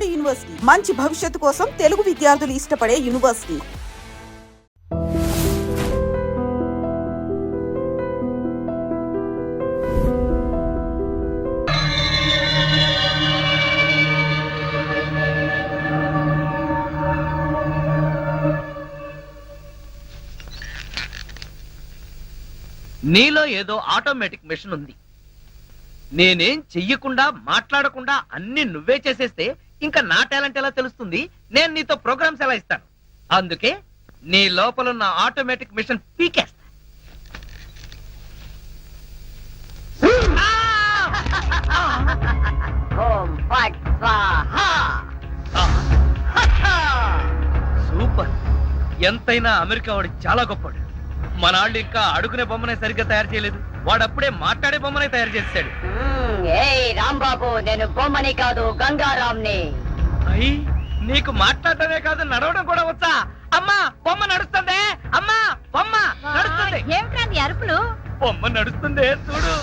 నాడు యూనివర్సిటీ మంచి భవిష్యత్తు కోసం తెలుగు విద్యార్థులు ఇష్టపడే యూనివర్సిటీ. నీలో ఏదో ఆటోమేటిక్ మెషిన్ ఉంది. నేనేం చెయ్యకుండా మాట్లాడకుండా అన్ని నువ్వే చేసేస్తే ఇంకా నా టాలెంట్ ఎలా తెలుస్తుంది? నేను నీతో ప్రోగ్రామ్స్ ఎలా ఇస్తాను? అందుకే నీ లోపల ఉన్న ఆటోమేటిక్ మిషన్ పీకేస్తా. సూపర్. ఎంతైనా అమెరికా వాడు చాలా గొప్పవాడు. మన వాళ్ళు ఇంకా అడుగునే బొమ్మనే సరిగ్గా తయారు చేయలేదు, వాడప్పుడే మాట్లాడే బొమ్మనే తయారు చేస్తాడు. రాంబాబు, నేను బొమ్మని కాదు గంగారాంని. అయ్యి, నీకు మాట్లాడటమే కాదు నడవడం కూడా వచ్చా? అమ్మా బొమ్మ నడుస్తుంది, అమ్మా బొమ్మ నడుస్తుంది. ఏమిటండి అరుపులు? బొమ్మ నడుస్తుంది చూడు.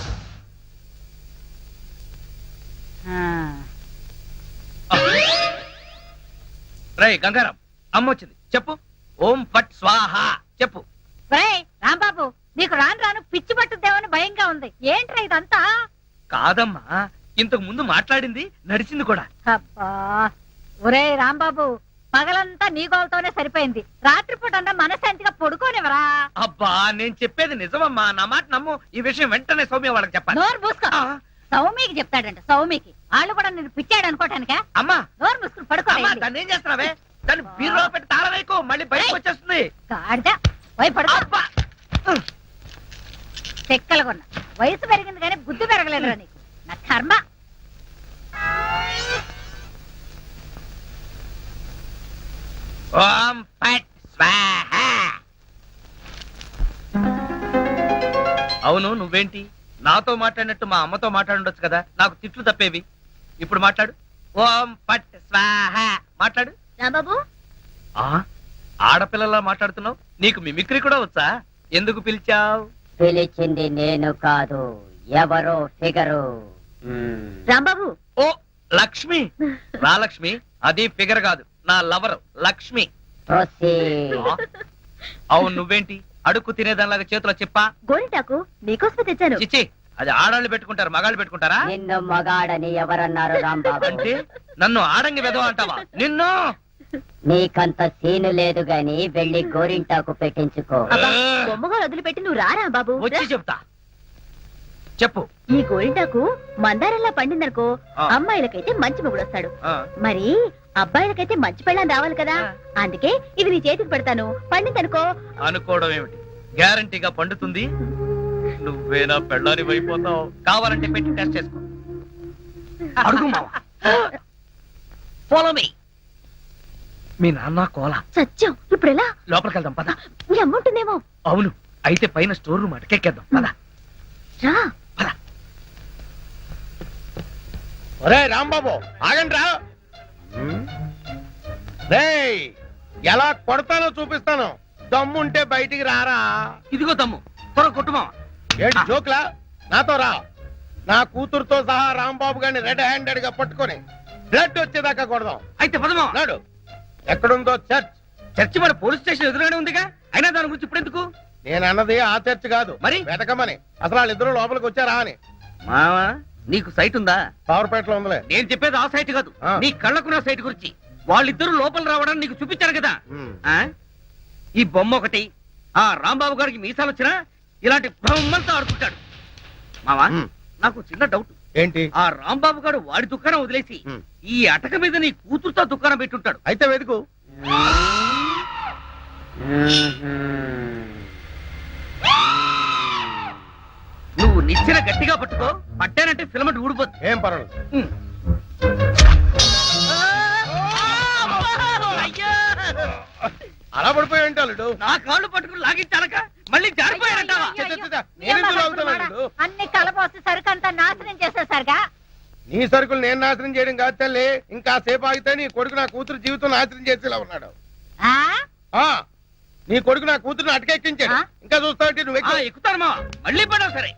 రై గంగారాం, అమ్మ వచ్చింది, చెప్పు. ఓం ఫట్ స్వాహ చెప్పు. రాంబాబు, నీకు రాను రాను పిచ్చి పట్టుద్దేమని భయంగా ఉంది. ఏంట్రా ఇదంతా? కాదమ్మా, ఇంతకు ముందు మాట్లాడింది నడిచింది కూడా. అబ్బా, ఒరే రాంబాబు, పగలంతా నీ గోలతోనే సరిపోయింది. రాత్రిపూట అన్నా మనశాంతిగా పడుకోనివరా? అబ్బా, నేను చెప్పేది నిజమమ్మా, నా మాట నమ్ము. ఈ విషయం వెంటనే సౌమ్య వాళ్ళకి చెప్పాలి. నోరు మూసుకో. సౌమికి చెప్తాడంట. సౌమికి వాళ్ళు కూడా నేను పిచ్చాడు అనుకోటానికా? అమ్మా నోరు మూసుకుని పడుకో. దాన్ని ఏం చేస్తున్నావే? దాన్ని బీరులో పెట్టి తాళం వేయకు, మళ్ళీ బయటకు వచ్చేస్తుంది. గాడిద, పోయి పడుకో. చెక్కలు కొన్నా. వయసు పెరిగింది కానీ బుద్ధి పెరగలేదురా నీకు. నా కర్మ. ఓం ఫట్ స్వాహ. అవును, నువ్వేంటి నాతో మాట్లాడినట్టు మా అమ్మతో మాట్లాడుండొచ్చు కదా, నాకు తిట్లు తప్పేవి. ఇప్పుడు మాట్లాడు. ఓం ఫట్ స్వాహ మాట్లాడు. రాంబాబు, ఆడపిల్లలా మాట్లాడుతున్నావు. నీకు మిమిక్రీ కూడా వచ్చా? ఎందుకు పిలిచావు? పిలిచింది నేను కాదు, ఎవరో ఫిగరు. రాంబాబు. ఓ లక్ష్మి. రా లక్ష్మి, అది ఫిగర్ కాదు, నా లవర్ లక్ష్మి. అవును, నువ్వేంటి అడుక్కు తినేదానిలాగా చేతిలో చెప్పా? గోరింటాకు నీకోసమే తెచ్చాను. చిచ్చి, అది ఆడాళ్ళు పెట్టుకుంటారు, మగాళ్ళు పెట్టుకుంటారా? నిన్ను మగాడని ఎవరన్నారు రాంబాబు? అంటే నన్ను ఆడంగి వెధవ అంటావా? నిన్ను. నీకంత సీను లేదు గాని వెళ్ళి గోరింటాకు పెట్టించుకో. బొమ్మగా వదిలిపెట్టి నువ్వు రారా బాబు. వచ్చి చెప్తా, చెప్పు. ఈ గోరింటాకు మందారంలా పండిందనుకో, అమ్మాయిలకైతే మంచి మొగుడు వస్తాడు. మరి అబ్బాయిలకైతే మంచి పెళ్ళాన్ని రావాలి కదా, అందుకే ఇది నీ చేతికి పెడతాను. పండిందనుకో. అనుకోవడం ఏమిటి, గ్యారంటీగా పండుతుంది. నువ్వేనా పెళ్ళాని అయిపోతావు. కావాలంటే పెట్టి టెస్ట్ చేసుకో. అడుగు మావా. Follow me. మీ నాన్న కోల సత్యం. ఇప్పుడు ఎలా? లోపలికి వెళ్దాం పద. నీ అమ్మ ఉంటుందేమో. అవును, అయితే పైన స్టోర్ రూమ్ అటకెక్కేద్దాం పద. రా. ఒరే రాంబాబు, ఆగండి రా. రేయ్, ఎలా కొడతానో చూపిస్తాను. దమ్ముంటే బయటికి రారా. ఇదిగో తమ్ము, త్వర కొట్టుమా. ఏంటి జోక్లా? నాతో రా. నా కూతురుతో సహా రాంబాబు గారిని రెడ్ హ్యాండెడ్ గా పట్టుకొని బ్లడ్ వచ్చేదాకా కొడదాం. అయితే పదమా. నాడు ఎక్కడుందో చర్చ్. చర్చి మన పోలీస్ స్టేషన్ ఎదురుగానే ఉందిగా, అయినా దాని గురించి ఇప్పుడు ఎందుకు? నేను అన్నది ఆ చర్చ్ కాదు, మరి వెతకమని. అసలు వాళ్ళిద్దరూ లోపలికి వచ్చారా అని. మావా, నీకు సైట్ ఉందా? పవర్పేటలో ఉందిలే. నేను చెప్పేది ఆ సైట్ కాదు, నీ కళ్ళకున్న సైట్ గురించి. వాళ్ళిద్దరూ లోపల రావడానికి నీకు చూపించారు కదా. ఈ బొమ్మ ఒకటి, ఆ రాంబాబు గారికి మీసాలు వచ్చినా ఇలాంటి బొమ్మలతో ఆడుకుంటాడు. మావా, నాకు చిన్న డౌట్. ఏంటి? ఆ రాంబాబు గారు వాడి దుకాణం వదిలేసి ఈ అటక మీద నీ కూతురుతో దుకాణం పెట్టుంటాడు. అయితే వెతుకు. నువ్వు నిచ్చెన గట్టిగా పట్టుకో, పట్టానంటే ఫిలమెంట్ ఊడిపోతుంది. ఏం పర్వాలేదు. అలా పడిపోయి ఉంటాడు. నా కాళ్ళు పట్టుకుని లాగించాలక మళ్ళీ జారిపోయాడంటావా? అన్ని కలపోసి సరుకంతా నాశనం చేసేసరిగా. నీ సరుకులు నేను నాశనం చేయడం కాదు తల్లి. ఇంకా సేపు ఆగితే నీ కొడుకు నా కూతురు జీవితం నాశనం చేసేలా ఉన్నాడు. నీ కొడుకు నా కూతురుని అటకెక్కించాడు. ఇంకా చూస్తావు నువ్వు. ఎక్కుతాను మా, మళ్ళీ పడవు. సరే,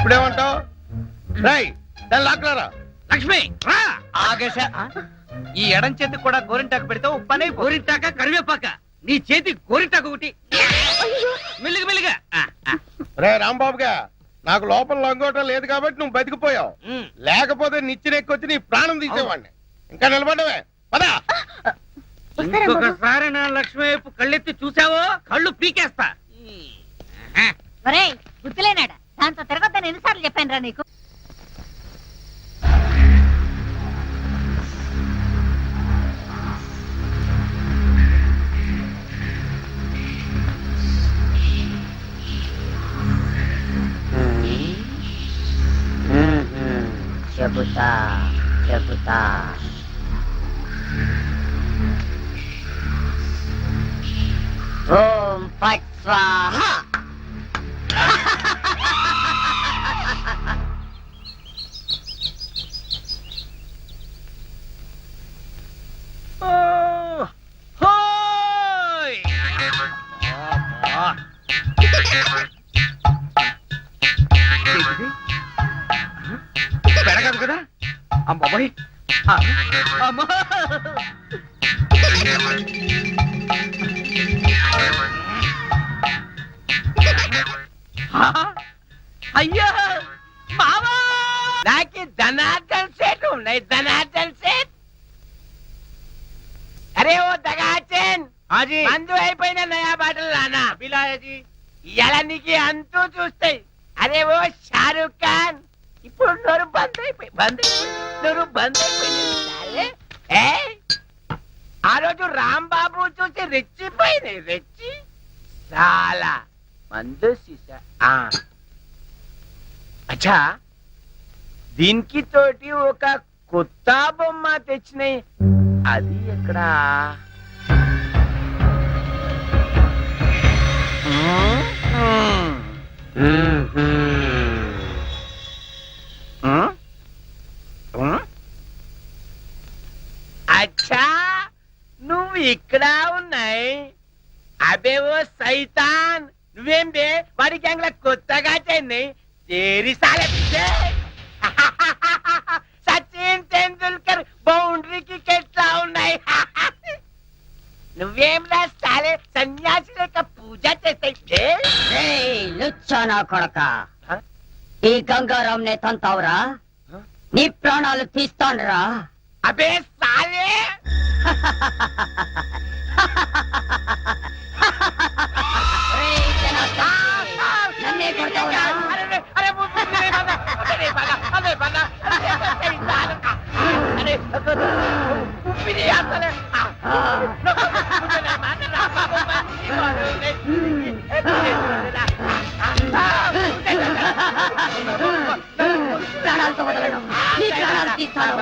ఇప్పుడేమంటావు? రై దాన్ని లాక్కలారా. లక్ష్మి రా. ఆగేశ ఈ ఎడం చేతికి కూడా గోరింటాకు పెడితే ఉప్పనే గోరింటాక కరివేపాక నీ చేతి గోరింటాకు ఒకటి మెల్లిగా మెల్లిగా రే రాంబాబుగా, నాకు లోపల లంగోటం లేదు కాబట్టి నువ్వు బతికిపోయావు. లేకపోతే నిచ్చినెక్కొచ్చి నీ ప్రాణం తీసేవాడిని. ఇంకా నిలబడవే పదా. ఇంకొకసారి నా లక్ష్మి వైపు కళ్ళెత్తి చూసావో కళ్ళు పీకేస్తా. ఒరేయ్ గుర్తులేనాడా, దాంతో తిరగొద్దని ఎన్నిసార్లు చెప్పాను రా నీకు. చెబుతా చెబుతా ఓం ఫట్ స్వాహ. హోయ్! ఏంటిది? పెడగదు కదా అమ్మాయి. అమ్మా అయ్యా మామా, నాకు ధనార్దన్ సేట్ ఉన్నాయి. ధనార్దన్ సేట్. అరే ఓ దగాచన్ మందు అయిపోయిన నయా బాటలు రానా బిలాయజీ ఇలా నీకు అంతూ చూస్తాయి. అరే ఓ షారూక్ ఖాన్ ఇప్పుడు నోరు బంద్ అయిపోయి నోరు బంద్ అయిపోయింది. ఆ రోజు రాంబాబు చూసి రెచ్చిపోయింది. రెచ్చి చాలా మందు సీసా. అచ్చా దీనికి తోటి ఒక కొత్త బొమ్మ తెచ్చినాయి. అది ఎక్కడ? అచ్చా నువ్వు ఇక్కడ ఉన్నాయి. అబే ఓ సైతాన్, నువ్వేం బే వాడి గ్యాంగ్ లా కొత్తగా చెంది తేరి సాలే సచిన్ తెండూల్కర్ బౌండరీకి ఎట్లా ఉన్నాయి. నువ్వేం రాస్తాలే సన్యాసి లేక పూజ చేస్తాయి. లుచ్చానా కొడక, ఈ గంగారాం నే తంతావురా, నీ ప్రాణాలు తీస్తానురా. అబే సాలే నన్నే కొడతావురా? ప్రాణాలతో వదలను, నీ ప్రాణాలు తీస్తాను.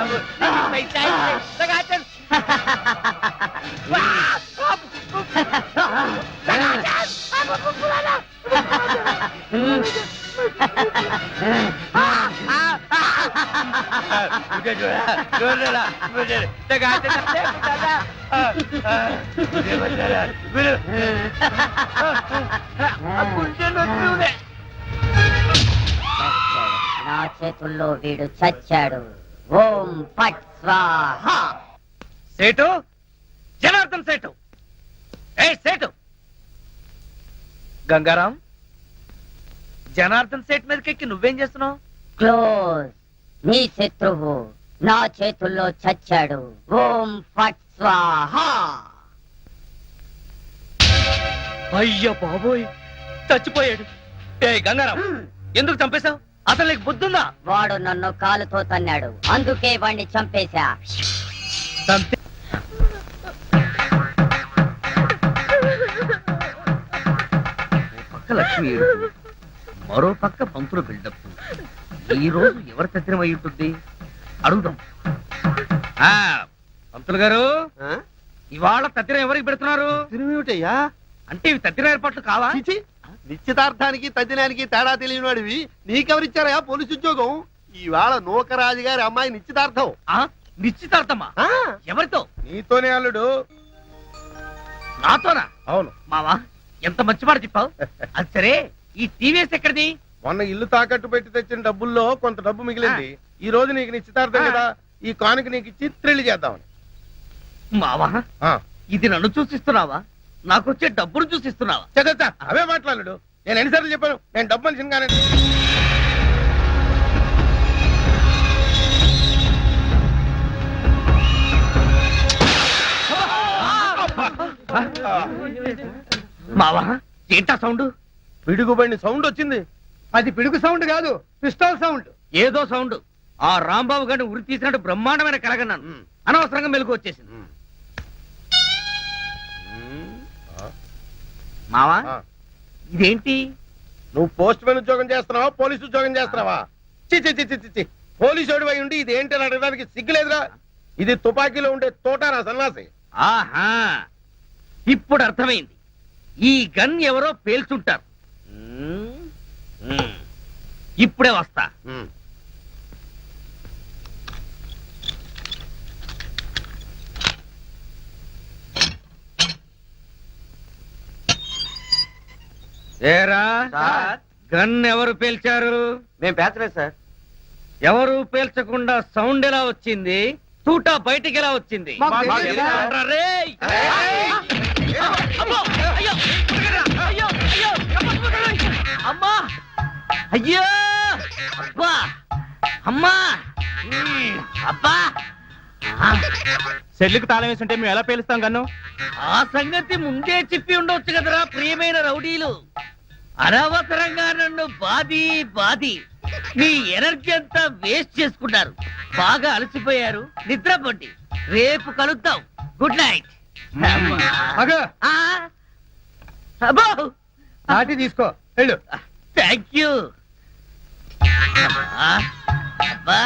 నా చేతుల్లో వీడు చచ్చాడు. ఓం ఫట్ స్వాహ. సేటు జనార్దన్ సేటు. ఏ సేటు గంగారాం, జనార్దన్ సేట్ మీదకెక్కి నువ్వేం చేస్తున్నావు? క్లోజ్. నీ శత్రువు నా చేతుల్లో చచ్చాడు. ఓం ఫట్ స్వాహ. అయ్య బాబోయ్, చచ్చిపోయాడు. ఏ గంగారాం, ఎందుకు చంపేశావు? అసలు నీకు బుద్ధుందా? వాడు నన్ను కాలుతో తన్నాడు, అందుకే వాణ్ణి చంపేశా. చంపే పక్క లక్ష్మి ఏడుపు, మరో పక్క పంతులు బిల్డప్. ఈ రోజు ఎవరి తత్తిరం అయి ఉంటుంది? అడుగుదాం. పంతులు గారు, ఇవాళ తత్తిరం ఎవరికి పెడుతున్నారు? తిరుమేమిటయ్యా? అంటే ఇవి తత్తిరం ఏర్పాట్లు కావా? నిశ్చితార్థానికి తద్దినానికి తేడా తెలియని వాడివి నీకెవరిచ్చారయా పోలీసు ఉద్యోగం? ఇవాళ నూకరాజు గారి అమ్మాయి నిశ్చితార్థం. నిశ్చితార్థమా? ఎవరితో? నీతోనే అల్లుడు. నాతోనా? అవును మావా, ఎంత మంచి మాట చెప్పావు. అది సరే, ఈ టీవీఎస్ ఎక్కడిది? మొన్న ఇల్లు తాకట్టు పెట్టి తెచ్చిన డబ్బుల్లో కొంత డబ్బు మిగిలింది. ఈ రోజు నీకు నిశ్చితార్థం కదా, ఈ కానుక నీకు ఇచ్చి థ్రిల్ చేద్దామని. మావా ఆ, ఇది నన్ను చూసిస్తున్నావా, నాకొచ్చే డబ్బులు చూసిస్తున్నావా? చచ్చా అవే మాట్లాడు. నేను ఎన్నిసార్లు చెప్పాను నేను డబ్బు మనిషిని కానీ. మావా ఏంటా సౌండ్? పిడుగుబడిన సౌండ్ వచ్చింది. అది పిడుగు సౌండ్ కాదు, పిస్టల్ సౌండ్. ఏదో సౌండ్. ఆ రాంబాబు గారిని ఉరి తీసినట్టు బ్రహ్మాండమైన కలగన్నాను. అనవసరంగా మెలకు వచ్చేసింది. మావా ఆ, ఇదేంటి? నువ్వు పోస్ట్ మ్యాన్ ఉద్యోగం చేస్తున్నావా, పోలీసు ఉద్యోగం చేస్తున్నావా? చి పోలీసు అయి ఉండి ఇది ఏంటి అని అడగడానికి సిగ్గులేదురా? ఇది తుపాకీలో ఉండే తోటారా సన్నాసి. ఆహా ఇప్పుడు అర్థమైంది. ఈ గన్ ఎవరో పేల్చుంటారు. ఇప్పుడే వస్తా. ఉమ్. ఏరా గన్ ఎవరు పేల్చారు? మేము పేర్చలేదు సార్. ఎవరు పేల్చకుండా సౌండ్ ఎలా వచ్చింది? తూటా బయటికి ఎలా వచ్చింది? మాకు తెలియదు సార్. ఏంట్రా రేయ్? అమ్మో! అయ్యో! అయ్యో! అయ్యో! అమ్మా! అయ్యో! అబ్బా! అమ్మా! అబ్బా! సెల్లుకి తాళం వేస్తుంటే మేము ఎలా పేలుస్తాం గన్ను? ఆ సంగతి ముందే చెప్పి ఉండొచ్చు కదరా ప్రియమైన రౌడీలు. అనవసరంగా నన్ను బాది మీ ఎనర్జీ అంతా వేస్ట్ చేసుకున్నారు. బాగా అలసిపోయారు, నిద్రపోండి. రేపు కలుద్దాం. Good night. అగో అబ్బో నాటి తీసుకో వెళ్ళు. Thank you. అబ్బా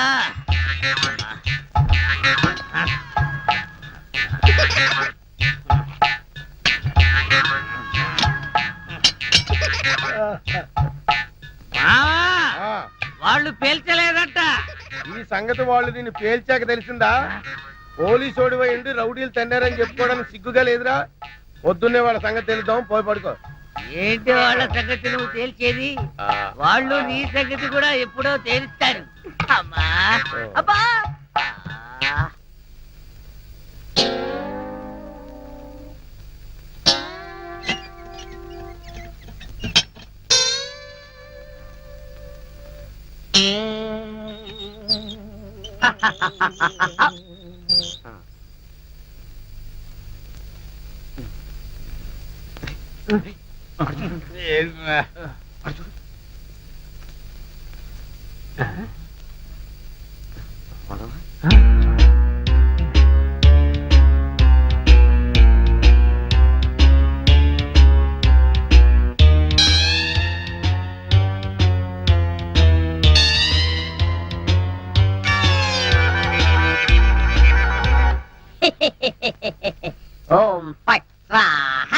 ఆ, వాళ్ళు పేల్చలేదట. ఈ సంగతి వాళ్ళు నిన్ను పేల్చాక తెలిసిందా? పోలీసు ఓడిపోయి ఉండి రౌడీలు తన్నారని చెప్పుకోవడానికి సిగ్గుగా లేదురా? పొద్దున్నే వాళ్ళ సంగతి తెలుద్దాం, పోయి పడుకో. ఏంటి వాళ్ళ సంగతి నువ్వు తేల్చేది? ఆ, వాళ్ళు నీ సంగతి కూడా ఎప్పుడో తేలుస్తారు. అమ్మా అబ్బా ఆ. ఓం ఫట్ స్వాహ.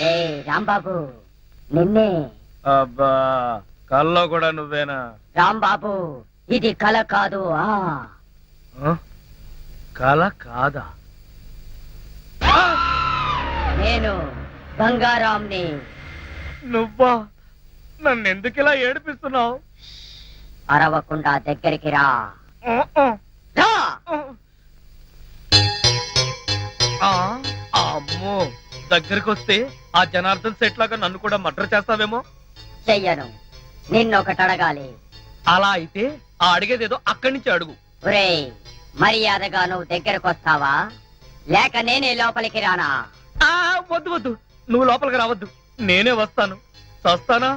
ఏ రాంబాబు, నిన్నే. అబ్బా కల్లో కూడా నువ్వేనా? రాంబాబు, ఇది కల కాదు. కల కాదా? నేను గంగారాంని. నువ్వా? నన్ను ఎందుకు ఇలా ఏడిపిస్తున్నావు? అరవకుండా దగ్గరికి రా. రా. అమ్మో, దగ్గరికి వస్తే ఆ జనార్దన్ సెట్ లాగా నన్ను కూడా మర్డర్ చేస్తావేమో. చెయ్యను. నిన్నొకటి అడగాలి. అలా అయితే ఆ అడిగేదేదో అక్కడి నుంచి అడుగు. ఒరేయ్, మర్యాదగా నువ్వు దగ్గరకు వస్తావా, లేక నేనే లోపలికి రానా? వద్దు వద్దు, నువ్వు లోపలికి రావద్దు, నేనే వస్తాను. చస్తానా?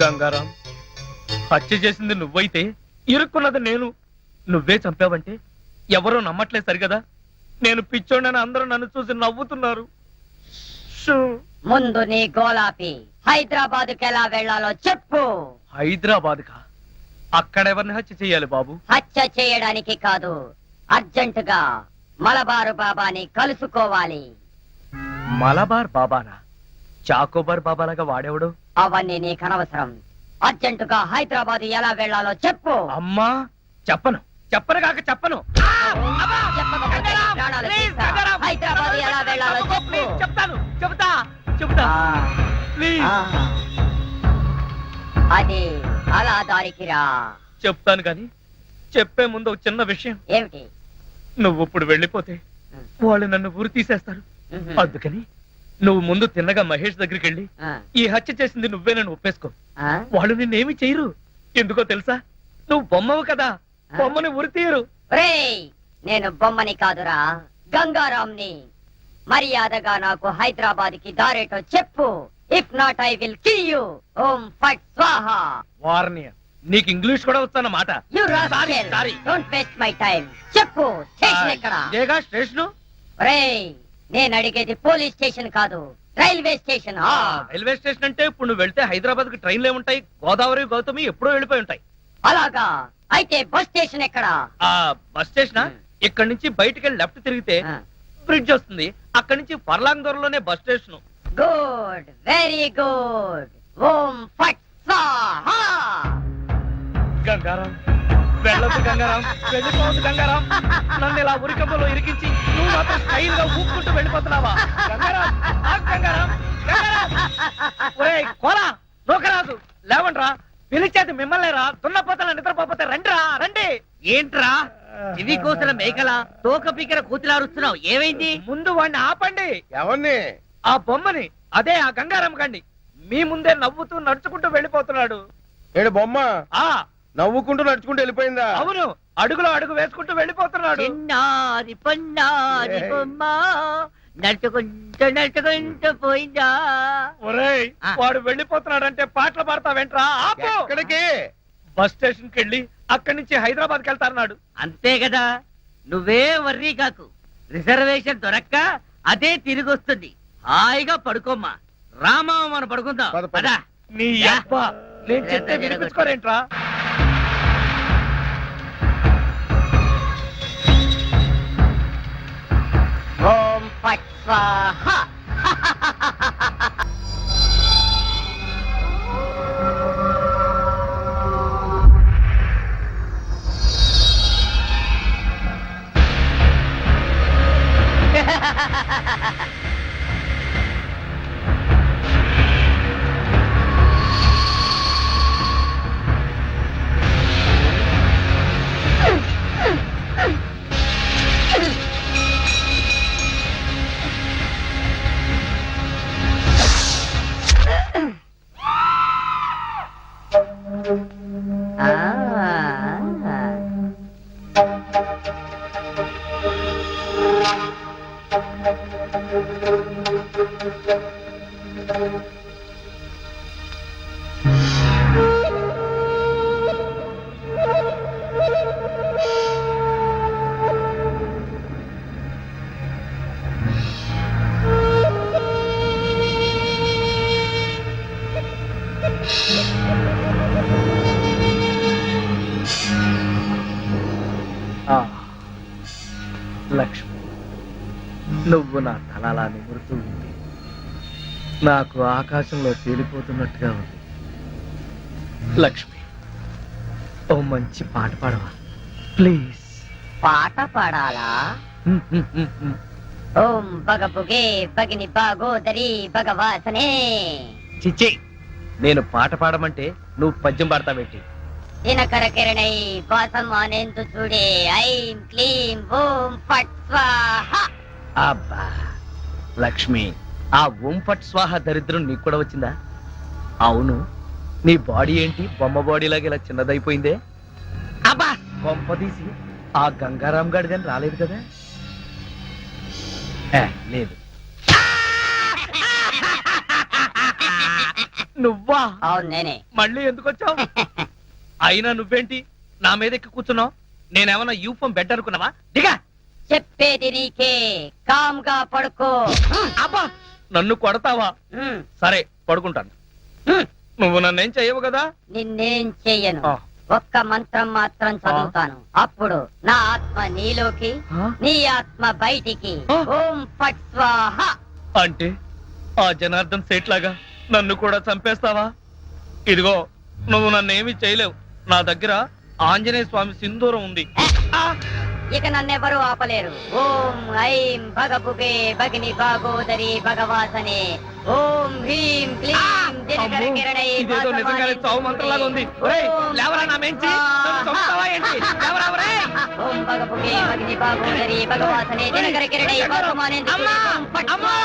గంగారాం, హత్య చేసింది నువ్వైతే ఇరుక్కున్నది నేను. నువ్వే చంపావంటే ఎవరో నమ్మట్లేదు సరిగదా? నేను పిచ్చోడని అందరూ నన్ను చూసి నవ్వుతున్నారు. ముందు నీ గోలాపి హైదరాబాద్ కి ఎలా వెళ్లాలో చెప్పు. హైదరాబాద్ కా? అక్కడెవరిని హత్య చెయ్యాలి బాబు? హత్య చేయడానికి కాదు, అర్జెంటుగా మలబారు బాబాని కలుసుకోవాలి. మలబార్ బాబానా? చాకోబార్ బాబాలాగా వాడేవాడు? అవన్నీ నీకు అనవసరం. అర్జెంటుగా హైదరాబాద్ ఎలా వెళ్లాలో చెప్పు. అమ్మా చెప్పను, చెప్పను కాక చెప్పను. చెప్పకపోతే నీ ప్రాణాలు తీస్తా. హైదరాబాద్ ఎలా వెళ్లాలో చెప్పు. చెప్తాను, చెబుతా ఆ, ప్లీజ్. ఆ. అది అలా దారికి రా. చెప్తాను కానీ చెప్పే ముందు ఒక చిన్న విషయం. ఏమిటి? నువ్వు ఇప్పుడు వెళ్ళిపోతే వాళ్ళు నన్ను ఊరు తీసేస్తారు. అందుకని నువ్వు ముందు తిన్నగా మహేష్ దగ్గరికి వెళ్ళి ఆ, ఈ హత్య చేసింది నువ్వేనని ఒప్పేసుకో. ఆ? వాళ్ళు నిన్నేమి చేయరు. ఎందుకో తెలుసా? నువ్వు బొమ్మవు కదా, బొమ్మని ఉరి తీయరు. ఒరేయ్, నేను బొమ్మని కాదురా, గంగారాంని. మర్యాదగా నాకు హైదరాబాద్ కి దారేటో చెప్పు. If not I will kill you. ఓం ఫట్ స్వాహా. వార్నియ, నీకు ఇంగ్లీష్ కూడా వస్తానమాట. You Sorry. Rascal, don't waste my time. చెప్పు, స్టేషన్ ఎక్కడ? ఇదేగా స్టేషను. ఒరేయ్, నేను అడిగేది పోలీస్ స్టేషన్ కాదు, రైల్వే స్టేషన్. రైల్వే స్టేషన్ అంటే ఇప్పుడు నువ్వు వెళ్తే హైదరాబాద్ కి ట్రైన్లు ఏముంటాయి? గోదావరి గౌతమి ఎప్పుడో వెళ్ళిపోయి ఉంటాయి. అలాగా? అయితే బస్ స్టేషన్ ఎక్కడ? ఆ బస్ స్టేషన్ ఇక్కడ నుంచి బయటికి వెళ్ళి లెఫ్ట్ తిరిగితే బ్రిడ్జ్ వస్తుంది. అక్కడి నుంచి ఫర్లాంగ్ దూరంలోనే bus station. Good, very good. ఓం ఫట్ స్వాహా. గంగారాం, వెళ్ళొద్దు గంగారాం, వెళ్ళిపోవద్దు గంగారాం. నన్ను ఇలా ఉరికంపలో ఇరికించి నువ్వు మాత్రం స్టైల్ గా ఊపుకుంటూ వెళ్ళిపోతున్నావా? గంగారాం, ఆగు గంగారాం, గంగారాం. ఒరేయ్ కోలా, నోకరాజు, లేవండ్రా. పిలిచేది మిమ్మల్నేరా, దున్నపోతల నిద్రపోతే రండిరా, రండి. ఏంట్రా ఇది కోసల మేకల తోక పీకర కూతులారుస్తున్నావు? ఏమైంది? ముందు వాడిని ఆపండి. ఎవరిని? ఆ బొమ్మని, అదే ఆ గంగారాం గండి. మీ ముందే నవ్వుతూ నడుచుకుంటూ వెళ్ళిపోతున్నాడు. ఏడు బొమ్మ ఆ నవ్వుకుంటూ నడుచుకుంటూ వెళ్ళిపోయిందా? అవును, అడుగులో అడుగు వేసుకుంటూ వెళ్ళిపోతున్నాడు. చిన్నారి పొన్నారి బొమ్మ నడుచుకుంటూ పోయిందా? ఒరేయ్, వాడు వెళ్ళిపోతున్నాడంటే పాటలు పాడతా వెంట్రా. ఆపు. ఎక్కడికి? బస్ స్టేషన్ కి వెళ్ళి అక్కడి నుంచి హైదరాబాద్ కి వెళ్తాన్నాడు. అంతే కదా, నువ్వే వర్రీ కాకు. రిజర్వేషన్ దొరక్క అదే తిరిగి వస్తుంది. హాయిగా పడుకోమ్మా. రామా, మనం పడుకుందాం. పద, పద. పద. నీ అబ్బా, నేను చెప్తే వినిపించుకోరేంట్రా? ఓం ఫట్ స్వాహా. ఆ, లక్ష్మి, నువ్వు నా తలలా నిమురుతూ ఉంది. నాకు ఆకాశంలో తేలిపోతున్నట్టుగా ఉంది. లక్ష్మి, ఓ మంచి పాట పాడవా ప్లీజ్? పాట పాడాలా? ఓం బగబుగే బగిని బాగోదరి భగవాసనే. చిచ్చి, నేను పాట పాడమంటే నువ్వు పద్యం పాడతావేంటి? దినకర కిరణై వాసమానేందు చూడే. ఐం క్లీం ఓం ఫట్ స్వాహా. అబ్బా లక్ష్మి, ఆ ఓం ఫట్ స్వాహ దరిద్రం నీకు కూడా వచ్చిందా? అవును, నీ బాడీ ఏంటి బొమ్మ బాడీ లాగా ఇలా చిన్నదైపోయిందే? అబ్బా, కొంపదీసి ఆ గంగారాం గాడిదని రాలేదు కదా? లేదు. నువ్వా? అవును నేనే. మళ్ళీ ఎందుకు వచ్చావు? అయినా నువ్వేంటి నా మీద ఎక్కి కూర్చున్నావు? నేనేమన్నా యూఫం బెడ్ అనుకున్నావా? దిగా. చెప్పేది నీకే, కామ్గా పడుకో. అబ్బా, నన్ను కొడతావా? ఉమ్, సరే పడుకుంటాను. ఉమ్. నువ్వు నన్నేం చెయ్యవు కదా? నిన్నేం చెయ్యను. ఆ. ఒక్క మంత్రం మాత్రం చదువుతాను. అప్పుడు నా ఆత్మ నీలోకి, ఆ? నీ ఆత్మ బయటికి. ఆ. ఓం ఫట్ స్వాహ. అంటే ఆ జనార్దన్ సేట్ లాగా నన్ను కూడా చంపేస్తావా? ఇదిగో నువ్వు నన్నేమి చేయలేవు. నా దగ్గర ఆంజనేయ స్వామి సింధూరం ఉంది. ఇక నన్నెవరూ ఆపలేరు. ఓం ఐం భగభుగే భగిని భాగోదరి భగవాసనే. ఓం హ్రీం క్లీం దినకర కిరణై ఇదేదో నిజంగానే చావు మంత్రంలాగా ఉంది. ఒరేయ్, లేవరా నా మెంచి. నన్ను చంపుతావా ఏంటి? లేవరా ఒరేయ్. ఓం భగభుగే భగిని భాగోదరి భగవాసనే దినకర కిరణై భాగమానే. అమ్మా! అమ్మా!